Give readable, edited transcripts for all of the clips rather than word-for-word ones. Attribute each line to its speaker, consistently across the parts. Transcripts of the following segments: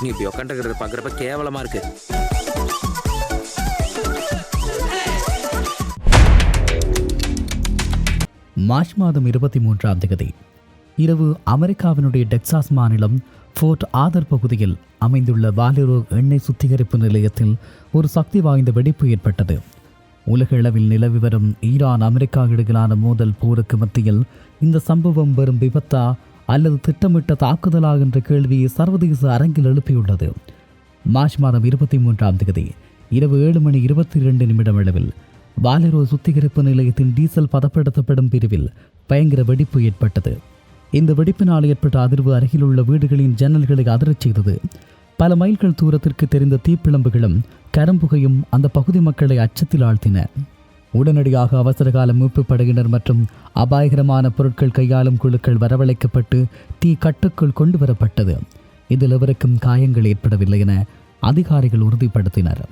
Speaker 1: நீ இப்படி உட்காந்துக்கிறத பார்க்குறப்ப கேவலமா இருக்கு.
Speaker 2: மார்ச் மாதம் 23ஆம் தேதி இரவு அமெரிக்காவினுடைய டெக்சாஸ் மாநிலம் ஃபோர்ட் ஆதர் பகுதியில் அமைந்துள்ள வாலிரோ எண்ணெய் சுத்திகரிப்பு நிலையத்தில் ஒரு சக்தி வாய்ந்த வெடிப்பு ஏற்பட்டது. உலக அளவில் நிலவி வரும் ஈரான் அமெரிக்கா இடையிலான மோதல் போருக்கு மத்தியில் இந்த சம்பவம் வெறும் விபத்தா அல்லது திட்டமிட்ட தாக்குதலா என்ற கேள்வியை சர்வதேச அரங்கில் எழுப்பியுள்ளது. மார்ச் மாதம் 23ஆம் தேதி இரவு 7:22 அளவில் வாலிரோ சுத்திகரிப்பு நிலையத்தின் டீசல் பதப்படுத்தப்படும் பிரிவில் பயங்கர வெடிப்பு ஏற்பட்டது. இந்த வெடிப்பினால் ஏற்பட்ட அதிர்வு அருகிலுள்ள வீடுகளின் ஜன்னல்களை அதிரச் செய்தது. பல மைல்கள் தூரத்திற்கு தெரிந்த தீப்பிழம்புகளும் கரும்புகையும் அந்த பகுதி மக்களை அச்சத்தில் ஆழ்த்தின. உடனடியாக அவசரகால மீட்பு படையினர் மற்றும் அபாயகரமான பொருட்கள் கையாளும் குழுக்கள் வரவழைக்கப்பட்டு தீ கட்டுக்குள் கொண்டு வரப்பட்டது. இதில் எவருக்கும் காயங்கள் ஏற்படவில்லை என அதிகாரிகள் உறுதிப்படுத்தினர்.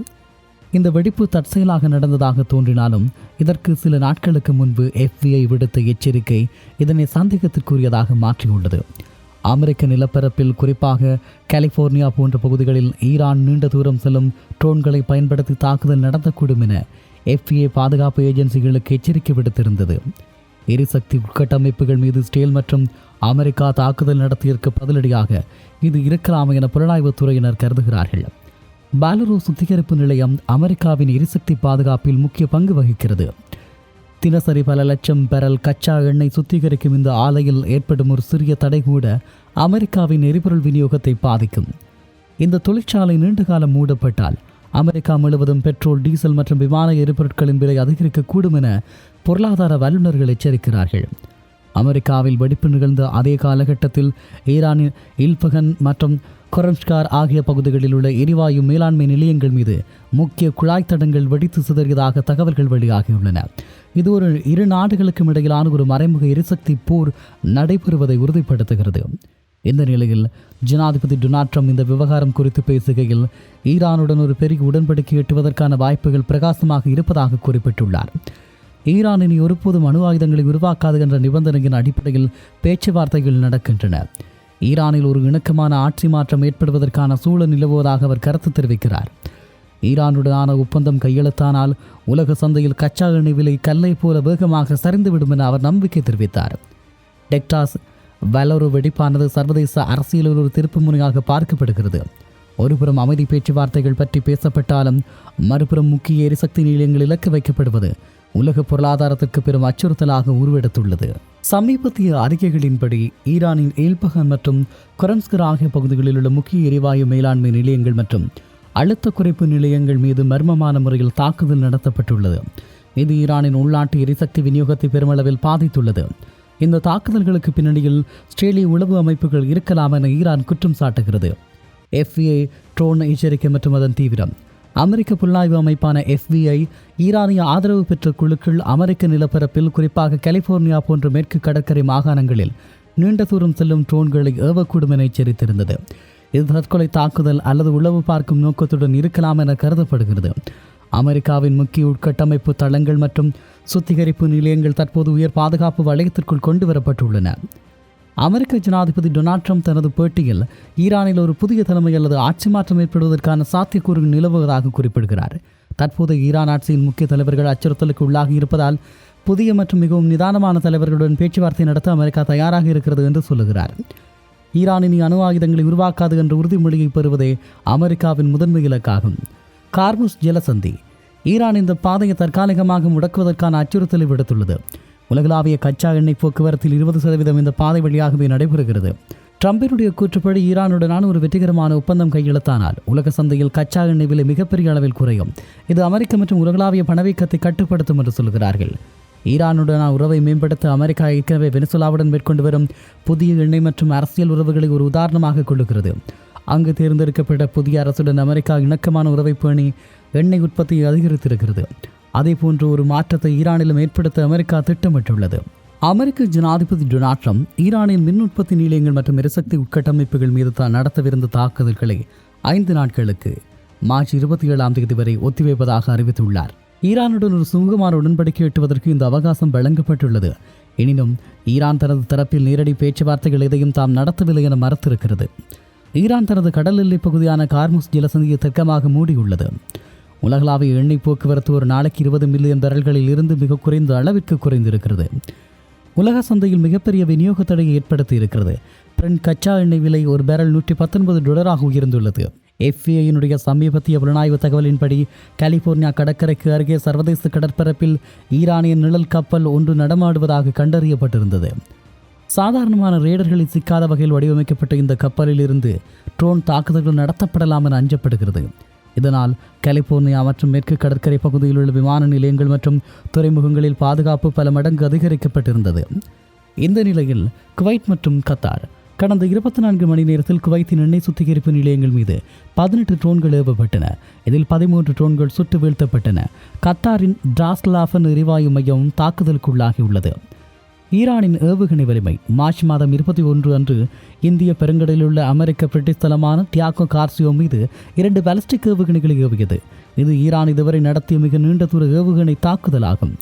Speaker 2: இந்த வெடிப்பு தற்செயலாக நடந்ததாக தோன்றினாலும் இதற்கு சில நாட்களுக்கு முன்பு FBI விடுத்த எச்சரிக்கை இதனை சந்தேகத்திற்குரியதாக மாற்றியுள்ளது. அமெரிக்க நிலப்பரப்பில் குறிப்பாக கலிபோர்னியா போன்ற பகுதிகளில் ஈரான் நீண்ட தூரம் செல்லும் ட்ரோன்களை பயன்படுத்தி தாக்குதல் நடத்தக்கூடும் என FBI பாதுகாப்பு ஏஜென்சிகளுக்கு எச்சரிக்கை விடுத்திருந்தது. எரிசக்தி உட்கட்டமைப்புகள் மீது இஸ்ரேல் மற்றும் அமெரிக்கா தாக்குதல் நடத்தியிருக்க பதிலடியாக இது இருக்கலாம் என புலனாய்வுத்துறையினர் கருதுகிறார்கள். வாலிரோ சுத்திகரிப்பு நிலையம் அமெரிக்காவின் எரிசக்தி பாதுகாப்பில் முக்கிய பங்கு வகிக்கிறது. தினசரி பல லட்சம் பேரல் கச்சா எண்ணெய் சுத்திகரிக்கும் இந்த ஆலையில் ஏற்படும் ஒரு சிறிய தடை கூட அமெரிக்காவின் எரிபொருள் விநியோகத்தை பாதிக்கும். இந்த தொழிற்சாலை நீண்ட காலம் மூடப்பட்டால் அமெரிக்கா முழுவதும் பெட்ரோல், டீசல் மற்றும் விமான எரிபொருட்களின் விலை அதிகரிக்கக்கூடும் என பொருளாதார வல்லுநர்கள் எச்சரிக்கிறார்கள். அமெரிக்காவில் வெடிப்பு நிகழ்ந்த அதே காலகட்டத்தில் ஈரானின் இல்பகன் மற்றும் கொரன்ஸ்கார் ஆகிய பகுதிகளில் உள்ள எரிவாயு மேலாண்மை நிலையங்கள் மீது முக்கிய குழாய் தடங்கள் வெடித்து சிதறியதாக தகவல்கள் வெளியாகியுள்ளன. இது ஒரு இரு நாடுகளுக்கும் இடையிலான ஒரு மறைமுக எரிசக்தி போர் நடைபெறுவதை உறுதிப்படுத்துகிறது. இந்த நிலையில் ஜனாதிபதி டொனால்ட் ட்ரம்ப் இந்த விவகாரம் குறித்து பேசுகையில் ஈரானுடன் ஒரு பெரிய உடன்படிக்கை எட்டுவதற்கான வாய்ப்புகள் பிரகாசமாக இருப்பதாக குறிப்பிட்டுள்ளார். ஈரான் இனி ஒருபோதும் அணு ஆயுதங்களை உருவாக்காது என்ற நிபந்தனையின் அடிப்படையில் பேச்சுவார்த்தைகள் நடக்கின்றன. ஈரானில் ஒரு இணக்கமான ஆட்சி மாற்றம் ஏற்படுவதற்கான சூழல் நிலவுவதாக அவர் கருத்து தெரிவிக்கிறார். ஈரானுடனான ஒப்பந்தம் கையெழுத்தானால் உலக சந்தையில் கச்சா எண்ணெய் விலை கல்லை போல வேகமாக சரிந்துவிடும் என அவர் நம்பிக்கை தெரிவித்தார். டெக்சாஸ் வாலிரோ வெடிப்பானது சர்வதேச அரசியலில் ஒரு திருப்பு முனையாக பார்க்கப்படுகிறது. ஒருபுறம் அமைதி பேச்சுவார்த்தைகள் பற்றி பேசப்பட்டாலும் மறுபுறம் முக்கிய எரிசக்தி நிலையங்கள் இலக்கு வைக்கப்படுவது உலக பொருளாதாரத்திற்கு பெரும் அச்சுறுத்தலாக உருவெடுத்துள்ளது. சமீபத்திய அறிக்கைகளின்படி ஈரானின் ஏல்பகன் மற்றும் கொரன்ஸ்கர் ஆகிய பகுதிகளில் உள்ள முக்கிய எரிவாயு மேலாண்மை நிலையங்கள் மற்றும் அழுத்த குறைப்பு நிலையங்கள் மீது மர்மமான முறையில் தாக்குதல் நடத்தப்பட்டுள்ளது. இது ஈரானின் உள்நாட்டு எரிசக்தி விநியோகத்தை பெருமளவில் பாதித்துள்ளது. இந்த தாக்குதல்களுக்கு பின்னணியில் இஸ்ரேலிய உளவு அமைப்புகள் இருக்கலாம் என ஈரான் குற்றம் சாட்டுகிறது. FBI ட்ரோன் எச்சரிக்கை மற்றும் அதன் தீவிரம். அமெரிக்க புலனாய்வு அமைப்பான FBI ஈரானிய ஆதரவு பெற்ற குழுக்கள் அமெரிக்க நிலப்பரப்பில் குறிப்பாக கலிபோர்னியா போன்ற மேற்கு கடற்கரை மாகாணங்களில் நீண்ட தூரம் செல்லும் ட்ரோன்களை ஏவக்கூடும் என எச்சரித்திருந்தது. இது தற்கொலை தாக்குதல் அல்லது உளவு பார்க்கும் நோக்கத்துடன் இருக்கலாம் என கருதப்படுகிறது. அமெரிக்காவின் முக்கிய உட்கட்டமைப்பு தளங்கள் மற்றும் சுத்திகரிப்பு நிலையங்கள் தற்போது உயர் பாதுகாப்பு வளையத்திற்குள் கொண்டு வரப்பட்டுள்ளன. அமெரிக்க ஜனாதிபதி டொனால்ட் ட்ரம்ப் தனது பேட்டியில் ஈரானில் ஒரு புதிய தலைமை அல்லது ஆட்சி மாற்றம் ஏற்படுவதற்கான சாத்தியக்கூறு நிலவுவதாக குறிப்பிடுகிறார். தற்போது ஈரான் ஆட்சியின் முக்கிய தலைவர்கள் அச்சுறுத்தலுக்கு உள்ளாகி இருப்பதால் புதிய மற்றும் மிகவும் நிதானமான தலைவர்களுடன் பேச்சுவார்த்தை நடத்த அமெரிக்கா தயாராக இருக்கிறது என்று சொல்லுகிறார். ஈரான் இனி அணு ஆயுதங்களை உருவாக்காது என்ற உறுதிமொழியை பெறுவதே அமெரிக்காவின் முதன்மை இலக்காகும். கார்முஸ் ஜலசந்தி ஈரான் இந்த பாதையை தற்காலிகமாக முடக்குவதற்கான அச்சுறுத்தலை விடுத்துள்ளது. உலகளாவிய கச்சா எண்ணெய் போக்குவரத்தில் 20% இந்த பாதை வழியாகவே நடைபெறுகிறது. ட்ரம்பினுடைய கூற்றுப்படி ஈரானுடனான ஒரு வெற்றிகரமான ஒப்பந்தம் கையெழுத்தானால் உலக சந்தையில் கச்சா எண்ணெய் விலை மிகப்பெரிய அளவில் குறையும். இது அமெரிக்க மற்றும் உலகளாவிய பணவீக்கத்தை கட்டுப்படுத்தும் என்று சொல்கிறார்கள். ஈரானுடனான உறவை மேம்படுத்த அமெரிக்கா ஏற்கனவே வெனிசுலாவுடன் மேற்கொண்டு வரும் புதிய எண்ணெய் மற்றும் அரசியல் உறவுகளை ஒரு உதாரணமாக கொள்ளுகிறது. அங்கு தேர்ந்தெடுக்கப்பட்ட புதிய அரசுடன் அமெரிக்கா இணக்கமான உறவை பேணி எண்ணெய் உற்பத்தியை அதிகரித்திருக்கிறது. அதே போன்று ஒரு மாற்றத்தை ஈரானிலும் ஏற்படுத்த அமெரிக்கா திட்டமிட்டுள்ளது. அமெரிக்க ஜனாதிபதி டொனால்ட் ட்ரம்ப் ஈரானின் மின் உற்பத்தி நிலையங்கள் மற்றும் எரிசக்தி உட்கட்டமைப்புகள் மீது தான் நடத்தவிருந்த தாக்குதல்களை 5 நாட்களுக்கு மார்ச் 27ஆம் தேதி வரை ஒத்திவைப்பதாக அறிவித்துள்ளார். ஈரானுடன் ஒரு சுமூகமான உடன்படிக்கை எட்டுவதற்கு இந்த அவகாசம் வழங்கப்பட்டுள்ளது. எனினும் ஈரான் தனது தரப்பில் நேரடி பேச்சுவார்த்தைகள் எதையும் தாம் நடத்தவில்லை என மறுத்திருக்கிறது. ஈரான் தனது கடல் எல்லைப் பகுதியான கார்முஸ் ஜலசந்தியை தெற்கமாக மூடியுள்ளது. உலகளாவிய எண்ணெய் போக்குவரத்து ஒரு நாளைக்கு 20 மில்லியன் பேரல்களில் இருந்து மிக குறைந்த அளவிற்கு குறைந்திருக்கிறது. உலக சந்தையில் மிகப்பெரிய விநியோக தடையை ஏற்படுத்தி இருக்கிறது. பிரெண்ட் கச்சா எண்ணெய் விலை ஒரு பேரல் $119 உயர்ந்துள்ளது. FBIயினுடைய சமீபத்திய புலனாய்வு தகவலின்படி கலிபோர்னியா கடற்கரைக்கு அருகே சர்வதேச கடற்பரப்பில் ஈரானிய நிழல் கப்பல் ஒன்று நடமாடுவதாக கண்டறியப்பட்டிருந்தது. சாதாரணமான ரேடர்களை சிக்காத வகையில் வடிவமைக்கப்பட்ட இந்த கப்பலில் இருந்து ட்ரோன் தாக்குதல்கள் நடத்தப்படலாம் என அஞ்சப்படுகிறது. இதனால் கலிபோர்னியா மற்றும் மேற்கு கடற்கரை பகுதியில் உள்ள விமான நிலையங்கள் மற்றும் துறைமுகங்களில் பாதுகாப்பு பல மடங்கு அதிகரிக்கப்பட்டிருந்தது. இந்த நிலையில் குவைத் மற்றும் கத்தார் கடந்த 24 மணி நேரத்தில் குவைத்தின் எண்ணெய் சுத்திகரிப்பு நிலையங்கள் மீது 18 ட்ரோன்கள் ஏவப்பட்டன. இதில் 13 ட்ரோன்கள் சுட்டு வீழ்த்தப்பட்டன. கத்தாரின் டிராஸ்லாஃபன் எரிவாயு மையமும் தாக்குதலுக்குள்ளாகியுள்ளது. ஈரானின் ஏவுகணை வலிமை மார்ச் மாதம் 21 அன்று இந்திய பெருங்கடலில் உள்ள அமெரிக்க பிரிட்டிஷ் தளமான டியாகோ கார்சியோ மீது 2 பாலிஸ்டிக் ஏவுகணைகளை ஏவியது. இது ஈரான் இதுவரை நடத்திய மிக நீண்ட தூர ஏவுகணை தாக்குதலாகும்.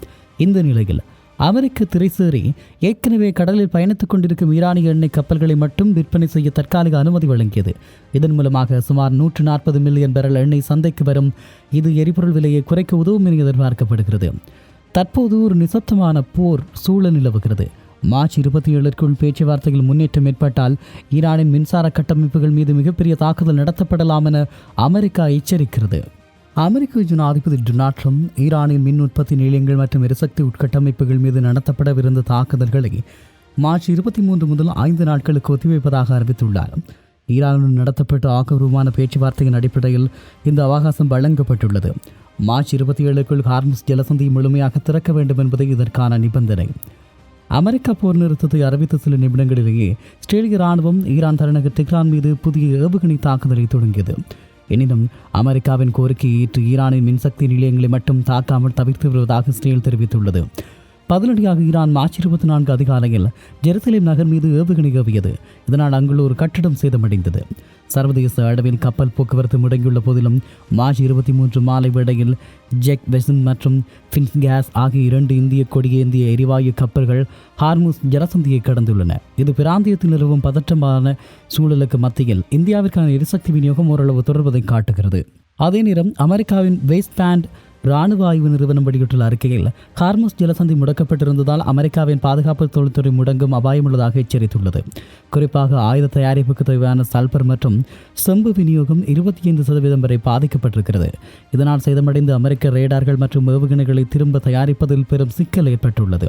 Speaker 2: இந்த நிலையில் அமெரிக்க திரைசேரி ஏற்கனவே கடலில் பயணித்துக் கொண்டிருக்கும் ஈரானிய எண்ணெய் கப்பல்களை மட்டும் விற்பனை செய்ய தற்காலிக அனுமதி வழங்கியது. இதன் மூலமாக சுமார் 140 மில்லியன் பேரல் எண்ணெய் சந்தைக்கு வரும். இது எரிபொருள் விலையை குறைக்க உதவும் என எதிர்பார்க்கப்படுகிறது. தற்போது ஒரு நிசப்தமான போர் சூழல் நிலவுகிறது. மார்ச் 27ற்குள் பேச்சுவார்த்தையில் முன்னேற்றம் ஏற்பட்டால் ஈரானின் மின்சார கட்டமைப்புகள் மீது மிகப்பெரிய தாக்குதல் நடத்தப்படலாம் என அமெரிக்கா எச்சரிக்கிறது. அமெரிக்க ஜனாதிபதி டொனால்ட் ட்ரம்ப் ஈரானின் மின் உற்பத்தி நிலையங்கள் மற்றும் எரிசக்தி உட்கட்டமைப்புகள் மீது நடத்தப்படவிருந்த தாக்குதல்களை மார்ச் 23 முதல் 5 நாட்களுக்கு ஒத்திவைப்பதாக அறிவித்துள்ளார். ஈரானுடன் நடத்தப்பட்ட ஆக்கப்பூர்வமான பேச்சுவார்த்தையின் அடிப்படையில் இந்த அவகாசம் வழங்கப்பட்டுள்ளது. மார்ச் 27க்குள் ஹார்முஸ் ஜலசந்தியை முழுமையாக திறக்க வேண்டும் என்பதே இதற்கான நிபந்தனை. அமெரிக்கா போர் நிறுத்தத்தை அறிவித்த சில நிமிடங்களிலேயே இஸ்ரேலிய இராணுவம் ஈரான் தலைநகர் டெஹ்ரான் மீது புதிய ஏவுகணை தாக்குதலை தொடங்கியது. எனினும் அமெரிக்காவின் கோரிக்கையை ஏற்று ஈரானின் மின்சக்தி நிலையங்களை மட்டும் தாக்காமல் தவிர்த்து வருவதாக இஸ்ரேல் தெரிவித்துள்ளது. பதிலடியாக ஈரான் மார்ச் 24 அதிகாலையில் ஜெருசலேம் நகர் மீது ஏவுகணை ஏவியது. இதனால் அங்குள்ள ஒரு கட்டிடம் சேதமடைந்தது. சர்வதேச அளவில் கப்பல் போக்குவரத்து முடங்கியுள்ள போதிலும் மார்ச் 23 மாலை வேளையில் ஜெக் வெசன் மற்றும் ஃபின்ஸ்கேஸ் ஆகிய 2 இந்திய கொடியேந்திய எரிவாயு கப்பல்கள் ஹார்முஸ் ஜலசந்தியை கடந்துள்ளன. இது பிராந்தியத்தில் நிலவும் பதற்றமான சூழலுக்கு மத்தியில் இந்தியாவிற்கான எரிசக்தி விநியோகம் ஓரளவு தொடர்வதை காட்டுகிறது. அதே நேரம் அமெரிக்காவின் வேஸ்ட் பேண்ட் இராணுவ ஆய்வு நிறுவனம் வெளியிட்டுள்ள அறிக்கையில் ஹார்முஸ் ஜலசந்தி முடக்கப்பட்டிருந்ததால் அமெரிக்காவின் பாதுகாப்பு தொழில்துறை முடங்கும் அபாயமுள்ளதாக எச்சரித்துள்ளது. குறிப்பாக ஆயுத தயாரிப்புக்கு தேவையான சல்பர் மற்றும் செம்பு விநியோகம் 25% வரை பாதிக்கப்பட்டிருக்கிறது. இதனால் சேதமடைந்த அமெரிக்க ரேடார்கள் மற்றும் ஏவுகணைகளை திரும்ப தயாரிப்பதில் பெரும் சிக்கல் ஏற்பட்டுள்ளது.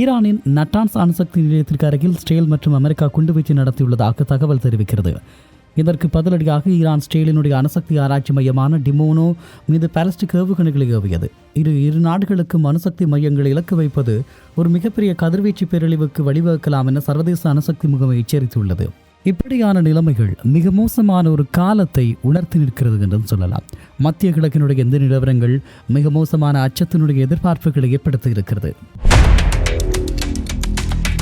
Speaker 2: ஈரானின் நட்டான்ஸ் அணுசக்தி நிலையத்திற்கு அருகில் இஸ்ரேல் மற்றும் அமெரிக்கா குண்டுவீச்சு நடத்தியுள்ளதாக தகவல் தெரிவிக்கிறது. இதற்கு பதிலடியாக ஈரான் இஸ்ரேலினுடைய அணுசக்தி ஆராய்ச்சி மையமான டிமோனோ மீது பாலிஸ்டிக் ஏவுகணைகளை ஏவியது. இரு நாடுகளுக்கும் அணுசக்தி மையங்களை இலக்கு வைப்பது ஒரு மிகப்பெரிய கதிர்வீச்சு பேரழிவுக்கு வழிவகுக்கலாம் என சர்வதேச அணுசக்தி முகமை எச்சரித்துள்ளது. இப்படியான நிலைமைகள் மிக மோசமான ஒரு காலத்தை உணர்த்தி நிற்கிறது என்றும் சொல்லலாம். மத்திய கிழக்கினுடைய இந்த நிலவரங்கள் மிக மோசமான அச்சத்தினுடைய எதிர்பார்ப்புகளை ஏற்படுத்தி இருக்கிறது.